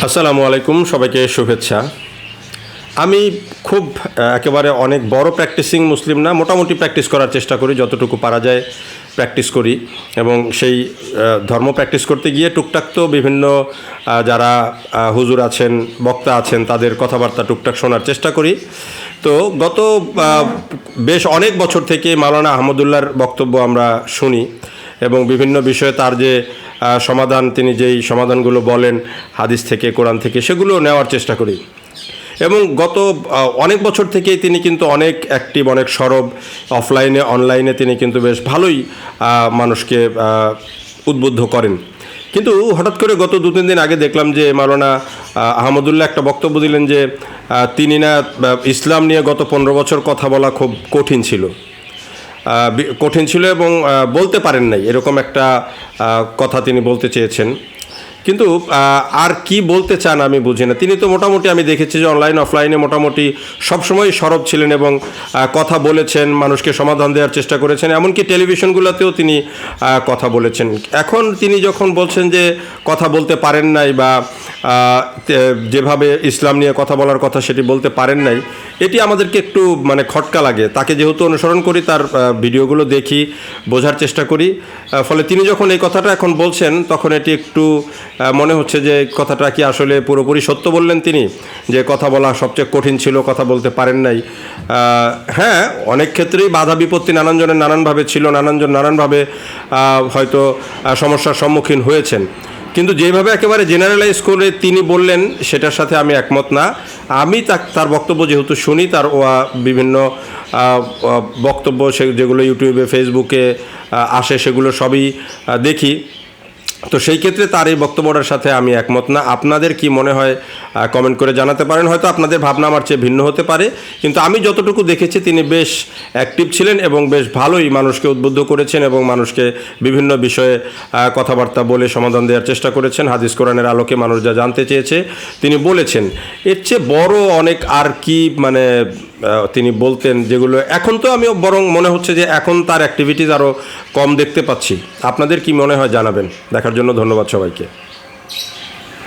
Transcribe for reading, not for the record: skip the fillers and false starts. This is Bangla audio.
আসসালামু আলাইকুম, সবাইকে শুভেচ্ছা। আমি খুব একেবারে অনেক বড় প্র্যাকটিসিং মুসলিম না, মোটামুটি প্র্যাকটিস করার চেষ্টা করি, যতটুকু পারা যায় প্র্যাকটিস করি। এবং সেই ধর্ম প্র্যাকটিস করতে গিয়ে টুকটাক তো বিভিন্ন যারা হুজুর আছেন, বক্তা আছেন, তাদের কথাবার্তা টুকটাক শোনার চেষ্টা করি। তো গত বেশ অনেক বছর থেকে মাওলানা আহমদুল্লাহর বক্তব্য আমরা শুনি এবং বিভিন্ন বিষয়ে তার যে সমাধান, তিনি যেই সমাধানগুলো বলেন হাদিস থেকে, কোরআন থেকে, সেগুলো নেওয়ার চেষ্টা করি। এবং গত অনেক বছর থেকেই তিনি কিন্তু অনেক অ্যাক্টিভ, অনেক সরব, অফলাইনে অনলাইনে তিনি কিন্তু বেশ ভালোই মানুষকে উদ্বুদ্ধ করেন। কিন্তু হঠাৎ করে গত 2-3 দিন আগে দেখলাম যে মাওলানা আহমদুল্লাহ একটা বক্তব্য দিলেন যে তিনি না ইসলাম নিয়ে গত 15 বছর কথা বলা খুব কঠিন ছিল এবং বলতে পারেন নাই, এরকম একটা কথা তিনি বলতে চেয়েছেন। কিন্তু আর কি বলতে চান আমি বুঝি না। তিনি তো মোটামুটি আমি দেখেছি যে অনলাইন অফলাইনে মোটামুটি সবসময় সরব ছিলেন এবং কথা বলেছেন, মানুষকে সমাধান দেওয়ার চেষ্টা করেছেন, এমনকি টেলিভিশনগুলোতেও তিনি কথা বলেছেন। এখন তিনি যখন বলছেন যে কথা বলতে পারেন নাই বা যেভাবে ইসলাম নিয়ে কথা বলার কথা সেটি বলতে পারেন নাই, এটি আমাদেরকে একটু মানে খটকা লাগে। তাকে যেহেতু অনুসরণ করি, তার ভিডিওগুলো দেখি, বোঝার চেষ্টা করি, ফলে তিনি যখন এই কথাটা এখন বলছেন তখন এটি একটু মনে হচ্ছে যে কথাটা কি আসলে পুরোপুরি সত্য বললেন তিনি, যে কথা বলা সবচেয়ে কঠিন ছিল, কথা বলতে পারেন নাই। হ্যাঁ, অনেক ক্ষেত্রেই বাধা বিপত্তি নানানজনের নানানভাবে ছিল, নানানজন নানানভাবে হয়তো সমস্যার সম্মুখীন হয়েছেন। কিন্তু যেভাবে একেবারে জেনারেলাইজ করে তিনি বললেন, সেটার সাথে আমি একমত না। আমি তার বক্তব্য যেহেতু শুনি, তার বিভিন্ন বক্তব্য যেগুলো ইউটিউবে, ফেসবুকে আসে, সেগুলো সবই দেখি। তো সেই ক্ষেত্রে তার এই বক্তব্যটার সাথে আমি একমত না। আপনাদের কি মনে হয় কমেন্ট করে জানাতে পারেন। হয়তো আপনাদের ভাবনা আমার চেয়ে ভিন্ন হতে পারে, কিন্তু আমি যতটুকু দেখেছি তিনি বেশ অ্যাক্টিভ ছিলেন এবং বেশ ভালোই মানুষকে উদ্বুদ্ধ করেছেন এবং মানুষকে বিভিন্ন বিষয়ে কথাবার্তা বলে সমাধান দেওয়ার চেষ্টা করেছেন। হাদিস কোরআনের আলোকে মানুষ যা জানতে চেয়েছে তিনি বলেছেন। এর চেয়ে বড় অনেক আর কি মানে তিনি বলতেন, যেগুলো এখন তো আমি বরং মনে হচ্ছে যে এখন তার অ্যাক্টিভিটিস আরও কম দেখতে পাচ্ছি। আপনাদের কি মনে হয় জানাবেন। দেখার জন্য ধন্যবাদ সবাইকে।